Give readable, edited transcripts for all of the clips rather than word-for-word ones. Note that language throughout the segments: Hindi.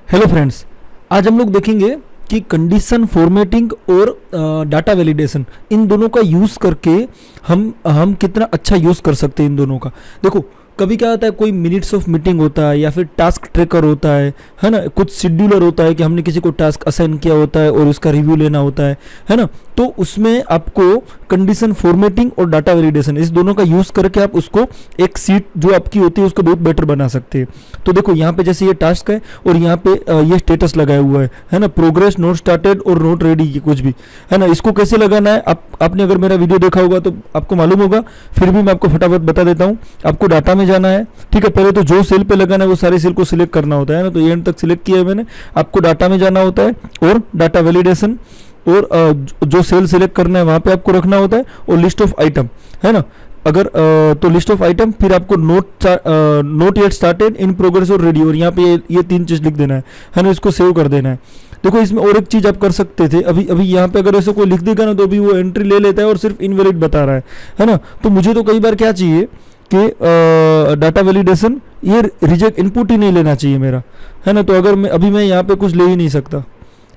हेलो फ्रेंड्स, आज हम लोग देखेंगे कि कंडीशन फॉर्मेटिंग और डाटा वैलिडेशन इन दोनों का यूज़ करके हम कितना अच्छा यूज़ कर सकते हैं इन दोनों का। देखो, कभी क्या होता है, कोई मिनट्स ऑफ मीटिंग होता है या फिर टास्क ट्रैकर होता है ना, कुछ शेड्यूलर होता है कि हमने किसी को टास्क असाइन किया होता है और उसका रिव्यू लेना होता है ना। तो उसमें आपको कंडीशन फॉर्मेटिंग और डाटा वैलिडेशन इस दोनों का यूज़ करके आप उसको एक सीट जो आपकी होती है उसको बहुत बेटर बना सकते हैं। तो देखो, यहाँ पे जैसे ये टास्क है और यहाँ पे ये स्टेटस लगाया हुआ है ना, प्रोग्रेस नॉट स्टार्टेड और नॉट रेडी, कुछ भी है ना। इसको कैसे लगाना है, आपने अगर मेरा वीडियो देखा होगा तो आपको मालूम होगा, फिर भी मैं आपको फटाफट बता देता हूँ। आपको डाटा में जाना है, ठीक है। पहले तो जो सेल पे लगाना है वो सारे सेल को सिलेक्ट करना होता है ना, तो ये एंड तक सिलेक्ट किया है मैंने। आपको डाटा में जाना होता है और डाटा वैलिडेशन और जो सेल सिलेक्ट करना है वहाँ पे आपको रखना होता है, और लिस्ट ऑफ आइटम है ना। अगर तो लिस्ट ऑफ आइटम, फिर आपको note yet started, in progress और रेडी, और यहाँ पे ये तीन चीज़ लिख देना है ना, इसको सेव कर देना है। देखो, इसमें और एक चीज़ आप कर सकते थे, अभी यहाँ पे अगर ऐसे कोई लिख देगा ना तो अभी वो एंट्री ले लेता है और सिर्फ इनवैलिड बता रहा है ना। तो मुझे तो कई बार क्या चाहिए कि डाटा वैलिडेशन ये रिजेक्ट इनपुट ही नहीं लेना चाहिए मेरा, है ना। तो अगर मैं यहाँ पे कुछ ले ही नहीं सकता,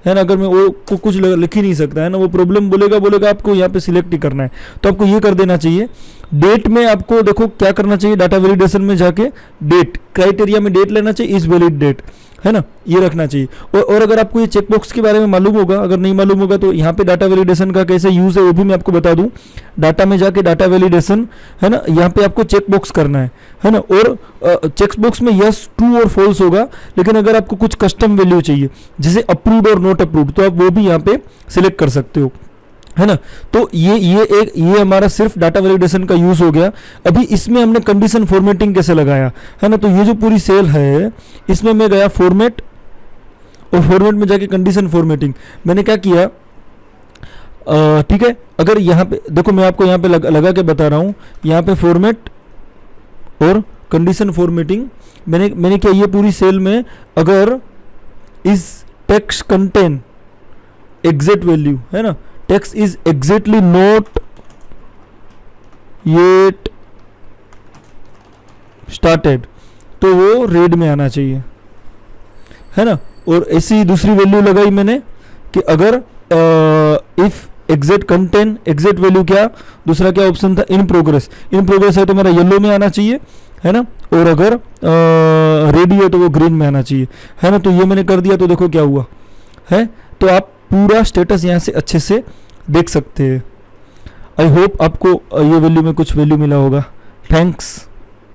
है ना, अगर मैं वो कुछ लिख ही नहीं सकता, है ना, वो प्रॉब्लम बोलेगा आपको यहाँ पे सिलेक्ट ही करना है। तो आपको ये कर देना चाहिए। डेट में आपको देखो क्या करना चाहिए, डाटा वैलिडेशन में जाके डेट क्राइटेरिया में डेट लेना चाहिए, इज वैलिड डेट, है ना, ये रखना चाहिए। और अगर आपको ये चेकबॉक्स के बारे में मालूम होगा, अगर नहीं मालूम होगा तो यहाँ पे डाटा वैलिडेशन का कैसे यूज़ है वो भी मैं आपको बता दूँ। डाटा में जाके डाटा वैलिडेशन, है ना, यहाँ पे आपको चेकबॉक्स करना है ना। और चेकबॉक्स में यस, ट्रू और फॉल्स होगा, लेकिन अगर आपको कुछ कस्टम वैल्यू चाहिए जैसे अप्रूव्ड और नॉट अप्रूव्ड, तो आप वो भी यहाँ पे सिलेक्ट कर सकते हो, है ना। तो ये हमारा सिर्फ डाटा वैलिडेशन का यूज हो गया। अभी इसमें हमने कंडीशन फॉर्मेटिंग कैसे लगाया, है ना। तो ये जो पूरी सेल है इसमें मैं गया फॉर्मेट, और फॉर्मेट में जाके कंडीशन फॉर्मेटिंग मैंने क्या किया, ठीक है। अगर यहाँ पे देखो, मैं आपको यहाँ पे लगा के बता रहा हूँ, यहाँ पे फॉर्मेट और कंडीशन फॉर्मेटिंग मैंने क्या, ये पूरी सेल में अगर इस टेक्स्ट कंटेन एग्जैक्ट वैल्यू, है ना, text is exactly not yet started, तो वो रेड में आना चाहिए, है ना। और ऐसी दूसरी वैल्यू लगाई मैंने कि अगर if exact contain exact value, क्या दूसरा क्या ऑप्शन था, इन प्रोग्रेस है तो मेरा येलो में आना चाहिए, है ना। और अगर रेडी है तो वो ग्रीन में आना चाहिए, है ना। तो ये मैंने कर दिया, तो देखो क्या हुआ है। तो आप पूरा स्टेटस यहाँ से अच्छे से देख सकते हैं। आई होप आपको ये वैल्यू में कुछ वैल्यू मिला होगा। थैंक्स।